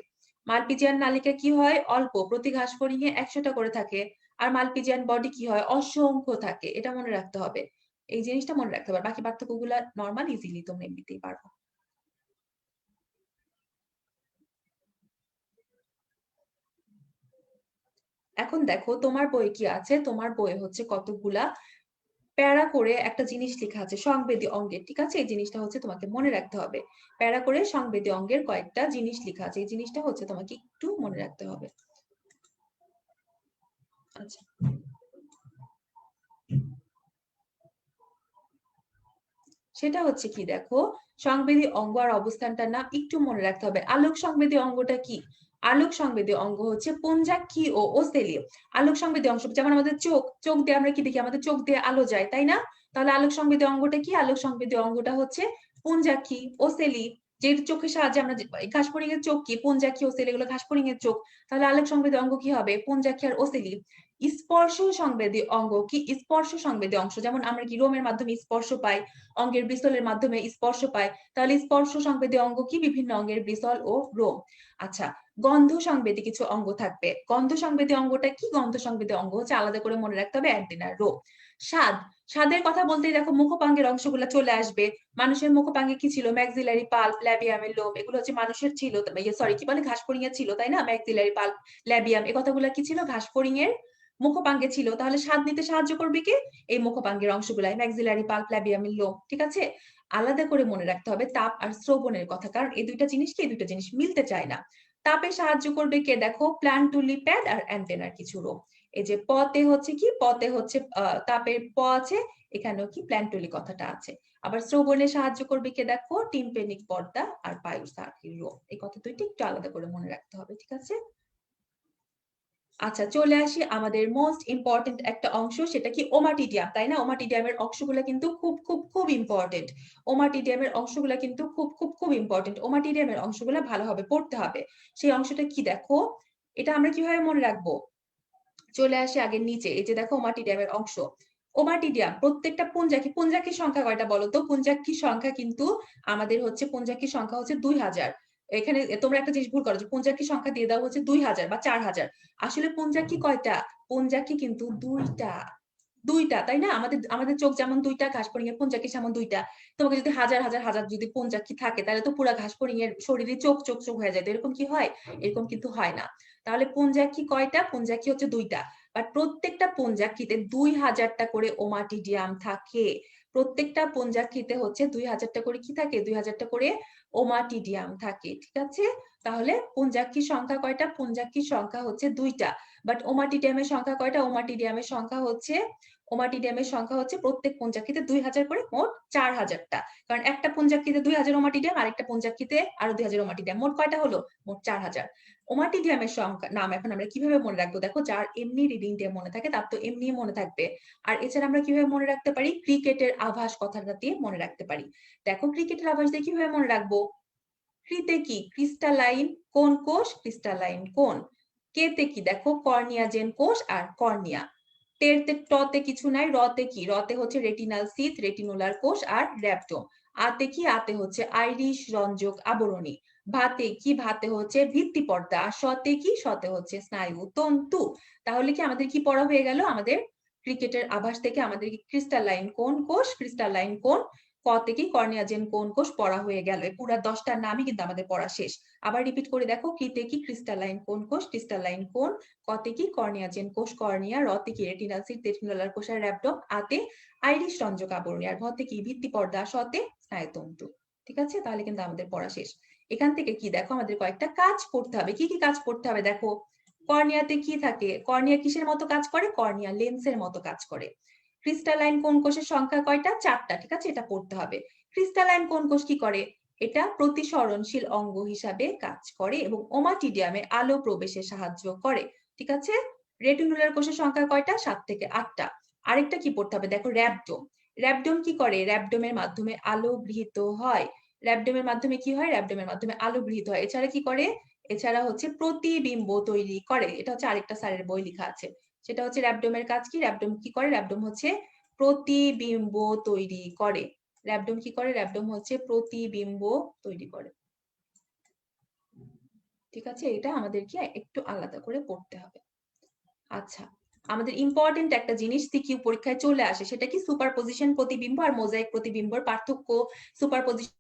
মালপিজিয়ান নালিকা কি হয়? অল্প, প্রতি ঘাসফড়িং এ 100টা করে থাকে। আর মালপিজিয়ান বডি কি হয়? অসংখ্য থাকে। এটা মনে রাখতে হবে। এই জিনিসটা মনে রাখতে হবে। বাকি পার্থক্যগুলো নরমাল, ইজিলি তোমরা এমনিতেই পারবো। এখন দেখো তোমার বই কি আছে, তোমার বই হচ্ছে কতগুলা প্যারা করে একটা জিনিস লেখা আছে সংবেদী অঙ্গের। ঠিক আছে, এই জিনিসটা হচ্ছে তোমাকে মনে রাখতে হবে। প্যারা করে সংবেদী অঙ্গের কয়েকটা জিনিস লেখা আছে, এই জিনিসটা হচ্ছে তোমাকে একটু মনে রাখতে হবে। আচ্ছা, সেটা হচ্ছে কি দেখো, সংবেদী অঙ্গ আর অবস্থানটার নাম একটু মনে রাখতে হবে। আলোক সংবেদী অঙ্গটা কি? আলোক সংবেদী অঙ্গ হচ্ছে পুঞ্জাক্ষী ও ওসেলি। আলোক সংবেদী অংশ যেমন আমাদের চোখ, চোখ দিয়ে আমরা কি দেখি? আমাদের চোখ দিয়ে আলো যায়, তাই না? তাহলে আলোক সংবেদী অঙ্গটা কি? আলোক সংবেদী অঙ্গটা হচ্ছে পুঞ্জাক্ষী, ওসেলি। যে চোখের সাহায্যে আমরা ঘাসফড়িং এর চোখ কি? পুঞ্জাক্ষী, ওসেলি, এগুলো ঘাসফড়িং এর চোখ। তাহলে আলোক সংবেদী অঙ্গ কি হবে? পুঞ্জাক্ষী আর ওসেলি। স্পর্শ সংবেদী অঙ্গ কি? স্পর্শ সংবেদী অংশ যেমন আমরা কি রোমের মাধ্যমে স্পর্শ পাই, অঙ্গের বৃষলের মাধ্যমে স্পর্শ পাই। তাহলে স্পর্শ সংবেদী অঙ্গ কি? বিভিন্ন অঙ্গের বৃষল ও রোম। আচ্ছা, গন্ধ সংবেদী কিছু অঙ্গ থাকবে। গন্ধ সংবেদী অঙ্গটা কি? গন্ধ সংবেদী অঙ্গ হচ্ছে আলাদা করে মনে রাখতে হবে অ্যান্টেনার রো। স্বাদ, স্বাদের কথা বলতেই দেখো মুখপাঙ্গের অংশগুলো চলে আসবে। মানুষের মুখপাঙ্গে কি ছিল? ম্যাক্সিলারি পাল্প, ল্যাবিয়ামের লোম, এগুলো হচ্ছে মানুষের ছিল, সরি কি বলে, ঘাসফড়িং এর ছিল, তাই না? ম্যাক্সিলারি পাল্প, ল্যাবিয়াম, এই কথাগুলো কি ছিল? ঘাসফড়িং এর মুখপাঙ্গে ছিল। তাহলে স্বাদ নিতে সাহায্য করবে কি? এই মুখপাঙ্গের অংশগুলাই, ম্যাক্সিলারি পাল্প, ল্যাবিয়ামের লোম। ঠিক আছে, আলাদা করে মনে রাখতে হবে তাপ আর শ্রবণের কথা, কারণ এই দুইটা জিনিস কি? এই দুইটা জিনিস মিলতে চায় না। তাপে সাহায্য করবে কে? দেখো প্ল্যান্টুলি প্যাড আর অ্যান্টেনার কিছু রো। এই যে পতে হচ্ছে কি? পতে হচ্ছে তাপের প আছে, এখানেও কি প্ল্যান্টুলি কথাটা আছে। আবার শ্রবণে সাহায্য করবে কে? দেখো টিম্পেনিক পর্দা আর পায়োসার্কিল রো। এই কথা দুইটা একটু আলাদা করে মনে রাখতে হবে, ঠিক আছে? আচ্ছা, চলে আসি আমাদের মোস্ট ইম্পর্টেন্ট একটা অংশ, সেটা কি? ওমাটিডিয়াম, তাই না? ওমাটিডিয়ামের অংশগুলো কিন্তু খুব খুব খুব ইম্পর্টেন্ট। ওমাটিডিয়ামের অংশগুলো কিন্তু খুব খুব খুব ইম্পর্টেন্ট। ওমাটিডিয়ামের অংশগুলো ভালোভাবে পড়তে হবে। সেই অংশটা কি দেখো? এটা আমরা কিভাবে মনে রাখবো? চলে আসি আগে নিচে, এই যে দেখো ওমাটিডিয়ামের অংশ। ওমাটিডিয়াম প্রত্যেকটা পুঞ্জাক্ষী, পুঞ্জাক্ষীর সংখ্যা কয়টা বলো তো? পুঞ্জাক্ষীর সংখ্যা কিন্তু আমাদের হচ্ছে, পুঞ্জাক্ষীর সংখ্যা হচ্ছে 2000। এখানে তোমরা একটা জিনিস ভুল করো যে পুঞ্জাক্ষীর সংখ্যা দিয়ে দাও হচ্ছে 2000 বা 4000। আসলে পুঞ্জাক্ষী কয়টা? পুঞ্জাক্ষী কিন্তু দুইটা। দুইটা, তাই না? আমাদের আমাদের চোখ যেমন দুইটা, ঘাসফড়িং এর পুঞ্জাক্ষী যেমন দুইটা। তোমাকে যদি হাজার হাজার হাজার যদি পুঞ্জাক্ষী থাকে, তাহলে তো পুরো ঘাসফড়িং এর শরীরে চোখ চোখ চোখ হয়ে যায়। এরকম কি হয়? এরকম কিন্তু হয় না। তাহলে পুঞ্জাক্ষী কয়টা? পুঞ্জাক্ষী হচ্ছে দুইটা। বাট প্রত্যেকটা পুঞ্জাক্ষীতে 2000টা করে ওমাটিডিয়াম থাকে। প্রত্যেকটা পুঞ্জাক্ষীতে হচ্ছে 2000টা করে কি থাকে? 2000টা করে ওমাটিডিয়াম থাকে, ঠিক আছে? তাহলে পুঞ্জাক্ষীর সংখ্যা কয়টা? পুঞ্জাক্ষীর সংখ্যা হচ্ছে দুইটা। বাট ওমাটিডিয়ামের সংখ্যা কয়টা? ওমাটিডিয়ামের সংখ্যা হচ্ছে, ওমাটিডিয়ামের সংখ্যা হচ্ছে প্রত্যেক পুঞ্জাক্ষীতে 2000 করে, মোট 4000টা। কারণ একটা পুঞ্জাক্ষীতে 2000 ওমাটিডিয়াম, আরেকটা পুঞ্জাক্ষীতে আরো 2000 ওমাটিডিয়াম, মোট কয়টা হলো? মোট 4000। ওমাটিডিয়ামের সংখ্যা নাম এখন আমরা কিভাবে মনে রাখবো? দেখো, যার এমনি রিডিং দিয়ে মনে থাকে তার তো এমনি মনে থাকবে। আর এছাড়া আমরা কিভাবে মনে রাখতে পারি? ক্রিকেটের আভাস কথাটা দিয়ে মনে রাখতে পারি। দেখো, ক্রিকেটের আভাস দিয়ে কিভাবে মনে রাখবো? ক্রিতে কি? ক্রিস্টালাইন কোন কোষ? ক্রিস্টালাইন কোন। কেতে কি? দেখো কর্নিয়াজেন কোষ আর কর্নিয়া। টেরতে টতে কিছু নাই, রতে কি? রতে হচ্ছে রেটিনাল সিথ, রেটিনুলার কোষ আর র্যাপটোম। আতে কি? আতে হচ্ছে আইরিশ রঞ্জক আবরণী। ভাতে কি? ভাতে হচ্ছে ভিত্তি পর্দা। আর শতে কি? শতে হচ্ছে স্নায়ু তন্তু। তাহলে কি আমাদের কি পড়া হয়ে গেল? আমাদের ক্রিকেটের আভাস থেকে আমাদের কি ক্রিস্টালাইন কোন কোষ, ক্রিস্টালাইন কোন, ক থেকে কর্নিয়াজেন কোন কোষ পড়া হয়ে গেল। এই পুরো 10টার নামই কিন্তু আমাদের পড়া শেষ। আবার রিপিট করে দেখো, ক্রিতে কি? ক্রিস্টালাইন কোন কোষ, ক্রিস্টালাইন কোন। কতে কি? কর্নিয়াজেন কোষ, কর্নিয়া। রতে কি? রেটিনাল সিট, রেটিনুলার কোষ আর র্যাপডম। আতে আইরিশ রঞ্জক আবরণী। আর ভতে কি? ভিত্তি পর্দা। শতে স্নায়ুতন্তু। ঠিক আছে, তাহলে কিন্তু আমাদের পড়া শেষ। এখান থেকে কি দেখো, আমাদের কয়েকটা কাজ করতে হবে। কি কি কাজ করতে হবে দেখো? কর্নিয়াতে কি থাকে? কর্নিয়া কিসের মতো কাজ করে? কর্নিয়া লেন্সের মতো কাজ করে। ক্রিস্টালাইন কোন কোষের সংখ্যা কয়টা? 4টা। ঠিক আছে, এটা পড়তে হবে। ক্রিস্টালাইন কোন কোষ কি করে? এটা প্রতিসরণশীল অঙ্গ হিসাবে কাজ করে এবং ওমাটিডিয়ামে আলো প্রবেশে সাহায্য করে। ঠিক আছে, রেটিনুলার কোষের সংখ্যা কয়টা? 7 থেকে 8টা। আরেকটা কি পড়তে হবে দেখো, র্যাবডোম। র্যাবডোম কি করে? র্যাবডোমের মাধ্যমে আলো গৃহীত হয়। র্যাবডোমের মাধ্যমে কি হয়? র্যাবডোমের মাধ্যমে আলো গৃহীত হয়। এছাড়া কি করে? এছাড়া হচ্ছে প্রতিবিম্ব তৈরি করে। এটা হচ্ছে আরেকটা স্যারের বই লেখা আছে। সেটা হচ্ছে র্যাবডোমের কাজ কি? র্যাবডোম কি করে? র্যাবডোম হচ্ছে প্রতিবিম্ব তৈরি করে। র্যাবডোম কি করে? র্যাবডোম হচ্ছে প্রতিবিম্ব তৈরি করে। ঠিক আছে, এটা আমাদেরকে একটু আলাদা করে পড়তে হবে। আচ্ছা, আমাদের ইম্পর্টেন্ট একটা জিনিস সিকিউ পরীক্ষায় চলে আসে, সেটা কি? সুপারপজিশন প্রতিবিম্ব আর মোজাইক প্রতিবিম্বর পার্থক্য। সুপারপজিশন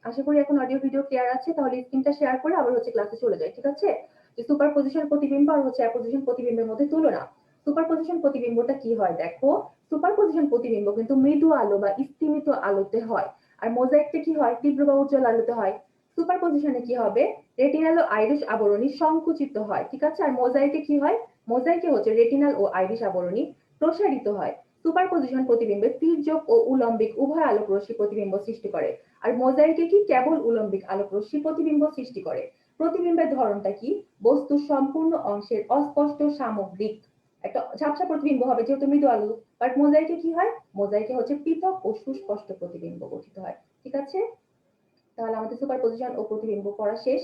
আশা করি এখন অডিও ভিডিও ক্লিয়ার আছে। তাহলে স্ক্রিনটা শেয়ার করে আবার হচ্ছে ক্লাসে চলে যাই, ঠিক আছে? যে সুপারপজিশন প্রতিবিম্ব আর হচ্ছে অ্যাপোজিশন প্রতিবিম্বের মধ্যে তুলনা। সুপারপজিশন প্রতিবিম্বটা কি হয় দেখো, সুপারপজিশন প্রতিবিম্ব কিন্তু মৃদু আলো বা স্তিমিত আলোতে হয়, আর মোজাইকটা কি হয়, তীব্র বা উজ্জ্বল আলোতে হয়। সুপারপজিশনে কি হবে, রেটিনাল ও আইরিশ আবরণী সংকুচিত হয়, ঠিক আছে? আর মোজাইকে কি হয়, মোজাইকে হচ্ছে রেটিনাল ও আইরিশ আবরণী প্রসারিত হয়। সুপারপজিশন প্রতিবিম্বে তির্যক ও উলম্বিক উভয় আলোক রশ্মি প্রতিবিম্ব সৃষ্টি করে, আর মোজাইকে কি কেবল উলম্বিক আলোক রশ্মি প্রতিবিম্ব সৃষ্টি করে। প্রতিবিম্বের ধরনটা কি, বস্তুর সম্পূর্ণ অংশের অস্পষ্ট সামগ্রিক একটা ঝাপসা প্রতিবিম্ব হবে যেহেতু মৃদু আলো। বাট মোজাইকে কি হয়, মোজাইকে হচ্ছে পৃথক ও সুস্পষ্ট প্রতিবিম্ব গঠিত হয়, ঠিক আছে? তাহলে আমাদের সুপারপজিশন ও প্রতিবিম্ব পড়া শেষ।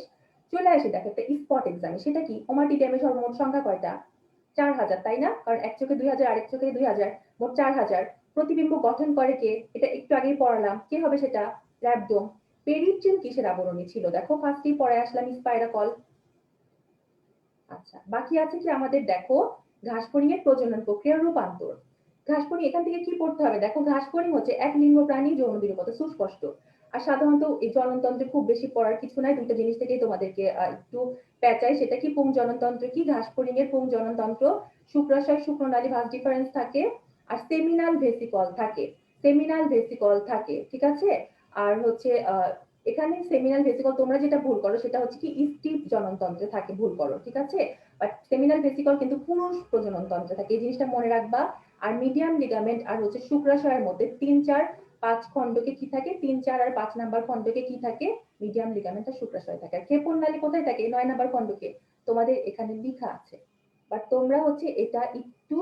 চলে আসে দেখো একটা স্পট এক্সামে, সেটা কি, ওমাটিডিয়ামের সর্বমোট সংখ্যা কয়টা? 4000, তাই না? কারণ এক চোখে 2000, আরেক চোখে 2000, মোট 4000। প্রতিবিম্ব গঠন করে কে, এটা একটু আগেই পড়ালাম, কে হবে সেটা? র্যাবডোম। পেরিট্রিন কিসের আবরণী ছিল, দেখো ফার্স্টেই পড়ে আসলাম, স্পাইরাকল। আচ্ছা, বাকি আছে কি আমাদের দেখো ঘাসফড়িং এর প্রজনন প্রক্রিয়ার রূপান্তর। ঘাসফড়িং, এখান থেকে কি পড়তে হবে দেখো, ঘাসফড়িং হচ্ছে এক লিঙ্গ প্রাণী, যৌন বিরূপতা সুস্পষ্ট। আর সাধারণত এই জননতন্ত্রে খুব বেশি পড়ার কিছু নাই, দুটো জিনিস থেকেই তোমাদেরকে একটু পেঁচাই, সেটা কি, পুংজননতন্ত্র কি, ঘাসফড়িং এর পুংজননতন্ত্র শুক্রাশয় শুক্রনালী ভাঁজ ডিফারেন্স থাকে, আর সেমিনাল ভেসিকল থাকে, সেমিনাল ভেসিকল থাকে, ঠিক আছে? আর হচ্ছে এখানে সেমিনাল ভেসিকল তোমরা যেটা ভুল করো সেটা হচ্ছে কি স্টিপ জননতন্ত্রে থাকে, ভুল করো, ঠিক আছে? বাট সেমিনাল ভেসিকল কিন্তু পুরুষ প্রজননতন্ত্রে থাকে, এই জিনিসটা মনে রাখবা। আর মিডিয়াম লিগামেন্ট আর হচ্ছে শুক্রাশয়ের মধ্যে 3, 4, 5 খণ্ডকে কি থাকে, 3, 4 আর 5 নাম্বার খণ্ডকে কি থাকে, মিডিয়াম লিগামেন্ট আর শুক্রাশয় থাকে। আর ক্ষেপণ নালী কোথায় থাকে, 9 নাম্বার খণ্ডকে, তোমাদের এখানে লেখা আছে। বাট তোমরা হচ্ছে এটা একটু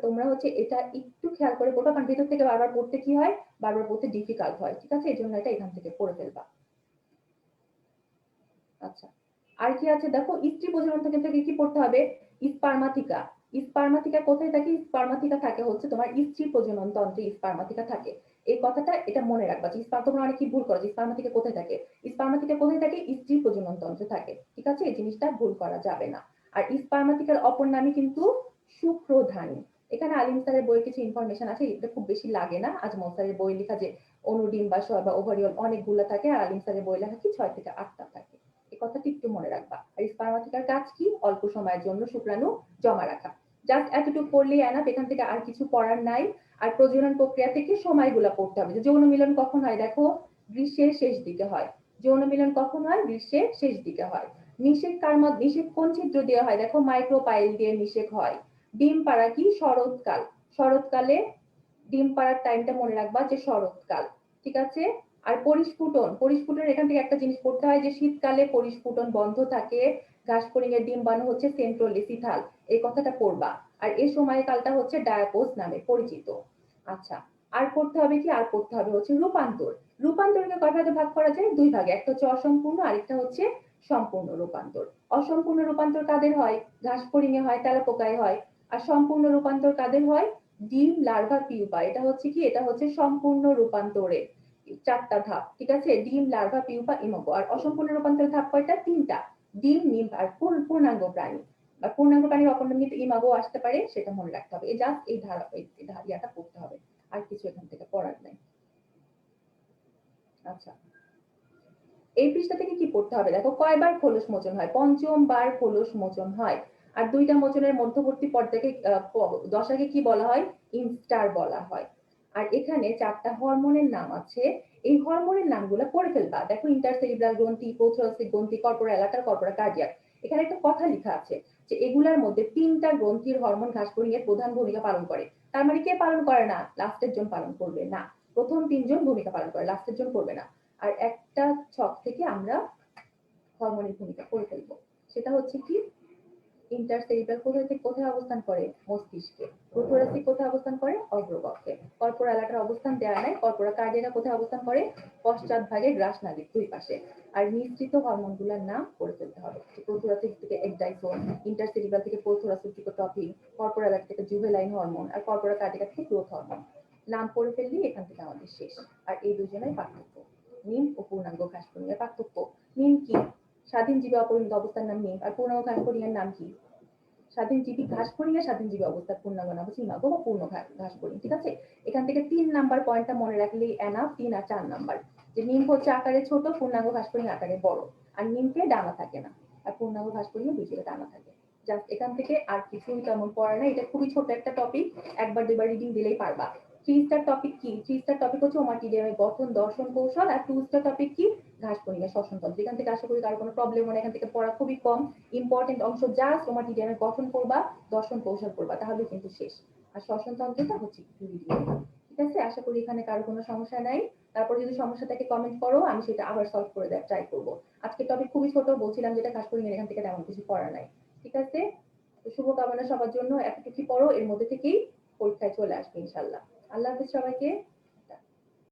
তোমরা হচ্ছে এটা একটু খেয়াল করে পড়বা, কারণ ভিতর থেকে বারবার পড়তে কি হয়, বারবার পড়তে ডিফিকাল্ট হয়, ঠিক আছে? এই জন্য এটা এখান থেকে পড়ে ফেলবা। আচ্ছা, আর কি আছে দেখো, স্ত্রী প্রজনন থেকে কি পড়তে হবে, স্পার্মাথিকা। স্পার্মাথিকা কোথায় থাকে, স্পার্মাথিকা থাকে হচ্ছে তোমার স্ত্রী প্রজনন তন্ত্রে, স্পার্মাথিকা থাকে। এই কথাটা এটা মনে রাখবা যে তোমরা অনেক কি ভুল করো, যে স্পার্মাথিকা কোথায় থাকে, স্পার্মাথিকা কোথায় থাকে, স্ত্রী প্রজনন তন্ত্রে থাকে, ঠিক আছে? এই জিনিসটা ভুল করা যাবে না। আর স্পার্মাথিকার অপর নামই কিন্তু শুক্রধানী। এখানে আলিম স্যারের বইয়ে কিছু ইনফরমেশন আছে, এটা খুব বেশি লাগে না। আজমল স্যারের বই লেখা যে অনুডিম্বাশয় বা ওভারিওল অনেকগুলো থাকে, আর আলিম স্যারের বই লেখা কি 6 থেকে 8টা থাকে। এই কথাটি একটু মনে রাখবা। আর স্পার্মাথিকার কাজ কি, অল্প সময়ের জন্য শুক্রাণু জমা রাখা। জাস্ট এতটুকু পড়লেই এনাফ, এখান থেকে আর কিছু পড়ার নাই। আর প্রজনন প্রক্রিয়া থেকে সময়গুলো পড়তে হবে, যে যৌন মিলন কখন হয় দেখো, গ্রীষ্মের শেষ দিকে হয়। যৌন মিলন কখন হয়, গ্রীষ্মের শেষ দিকে হয়। নিষেক কার মধ্যে, নিষেক কোন ছিদ্র দিয়ে হয় দেখো, মাইক্রোপাইল দিয়ে নিষেক হয়। ডিম পাড়া কি, শরৎকাল। শরৎকালে ডিম পাড়ার টাইমটা মনে রাখবা যে শরৎকাল, ঠিক আছে? আর পরিস্ফুটন, পরিস্ফুটন এখান থেকে একটা জিনিস পড়তে হয় যে শীতকালে পরিস্ফুটন বন্ধ থাকে, ঘাসফড়িং এর ডিম বানো হচ্ছে সেন্ট্রোলিসিথাল, এই কথাটা পড়বা। আর এই সময়কালটা হচ্ছে ডায়াপোস নামে পরিচিত। আচ্ছা, আর পড়তে হবে কি, আর পড়তে হবে হচ্ছে রূপান্তর। রূপান্তরকে কয় ভাগে ভাগ করা যায়, 2 ভাগে, একটা হচ্ছে অসম্পূর্ণ, আরেকটা হচ্ছে সম্পূর্ণ রূপান্তর। অসম্পূর্ণ রূপান্তর কাদের হয়, ঘাসফড়িং এ হয়, তেলাপোকায় হয়। আর সম্পূর্ণ রূপান্তর কাদের হয়, ডিম, লার্ভা, পিউপা। এটা হচ্ছে কি, এটা হচ্ছে সম্পূর্ণ রূপান্তরে 4টা ধাপ, ঠিক আছে? ডিম, লার্ভা, পিউপা, ইমাগো। আর অসম্পূর্ণ রূপান্তরের ধাপ কয়টা, 3টা, ডিম, নিম্ফ আর পূর্ণাঙ্গ প্রাণী। বা পূর্ণাঙ্গ প্রাণীর অপর নাম কিন্তু ইমাগো আসতে পারে, সেটা মনে রাখতে হবে। এই জাস্ট এই ধারা ইয়াটা পড়তে হবে, আর কিছু এখান থেকে পড়ার নাই। আচ্ছা, এই পৃষ্ঠা থেকে কি পড়তে হবে দেখো, কয়বার খোলস মোচন হয়, 5ম বার খোলস মোচন হয়। আর 2টা মোচনের মধ্যবর্তী পর্যায়কে দশাকে কি বলা হয়, ইনস্টার বলা হয়। আর এখানে 4টা হরমোনের নাম আছে, এই হরমোনের নামগুলো পড়ে ফেলবা। দেখো, ইন্টারসেরিব্রাল গ্রন্থি, পোথোরাসিক গ্রন্থি, কর্পোরা অ্যালাটার, কর্পোরা কার্ডিয়াক। এখানে একটা কথা লেখা আছে যে এগুলার মধ্যে 3টা গ্রন্থির হরমোন ঘাসফড়িং এর প্রধান ভূমিকা পালন করে। তার মানে কে পালন করে না, লাস্টের জন পালন করবে না, প্রথম 3জন ভূমিকা পালন করে, লাস্টের জন করবে না। আর একটা ছক থেকে আমরা হরমোনের ভূমিকা করে ফেলবো, সেটা হচ্ছে কি, ইন্টারসেরিব্রাল কোথায় থেকে কোথায় অবস্থান করে, মস্তিষ্কে। প্রোথোরাসিক কোথায় অবস্থান করে, অগ্রবক্ষে। কর্পোরা অ্যালাটার অবস্থান দেওয়া নাই। কর্পোরা কার্ডিয়াকা কোথায় অবস্থান করে, পশ্চাৎ ভাগে গ্রাসনালীর 2 পাশে। আর নিঃসৃত হরমোনগুলোর নাম করে ফেলতে হবে। প্রোথোরাসিক থেকে এক্সাইটোন, ইন্টারসেরিব্রাল থেকে প্রোথোরাসিউটিকোট্রপিন, কর্পোরা অ্যালাটা থেকে জুভেলাইন হরমোন, আর কর্পোরা কার্ডিয়াকা থেকে গ্রোথ হরমোন। নাম করে ফেললেই এখান থেকে আমাদের শেষ। আর এই দুজনের পার্থক্য, নিম ও পূর্ণাঙ্গ ঘাসফড়িং এর পার্থক্য। নিম কি, স্বাধীন জীবে অপরিণত অবস্থার নাম নিম, আর পূর্ণাঙ্গ ঘাসফড়িং এর নাম কি, স্বাধীন জীবী ঘাসফড়িং এর স্বাধীন জীবী অবস্থার পূর্ণাঙ্গ নাম হচ্ছে ইমাগো বা পূর্ণ ঘাসফড়িং, ঠিক আছে? এখান থেকে 3 নাম্বার পয়েন্টটা মনে রাখলেই এনাফ, 3 আর 4 নাম্বার। যে নিম হচ্ছে আকারে ছোট, পূর্ণাঙ্গ ঘাসফড়িং আকারে বড়। আর নিমকে ডানা থাকে না, আর পূর্ণাঙ্গ ঘাসফড়িং দুইটা ডানা থাকে। জাস্ট এখান থেকে আর কিছুই তেমন পড়া নাই। এটা খুবই ছোট একটা টপিক, একবার দুইবার রিডিং দিলেই পারবা। 3 স্টার টপিক কি? 3 স্টার টপিক হচ্ছে ওমাটিডিয়ামের গঠন, দর্শন, কৌশল। আর 2 স্টার টপিক কি? ঘাসফড়িং এর শ্বসন তন্ত্র। এখান থেকে আশা করি কারো কোনো প্রবলেম হয় না। এখান থেকে পড়া খুবই কম। ইম্পর্টেন্ট অংশ জাস্ট ওমাটিডিয়ামের গঠন করবা, দর্শন, কৌশল করবা, তাহলে কিন্তু শেষ। আর শ্বসন তন্ত্রটা হচ্ছে রিডিং। ঠিক আছে? আশা করি এখানে কারো কোনো সমস্যা নাই। তারপর যদি সমস্যা থাকে কমেন্ট করো, আমি সেটা আবার সলভ করে দেওয়ার ট্রাই করব। আজকের টপিক খুবই ছোট, বলছিলাম যেটা ঘাসফড়িং এর, এখান থেকে তেমন কিছু পড়া নাই। ঠিক আছে? তো শুভকামনা সবার জন্য, এতটুকুই পড়ো, এর মধ্যে থেকেই পরীক্ষায় চলে আসবে ইনশাআল্লাহ। আল্লাহ হাফেজ সবাইকে।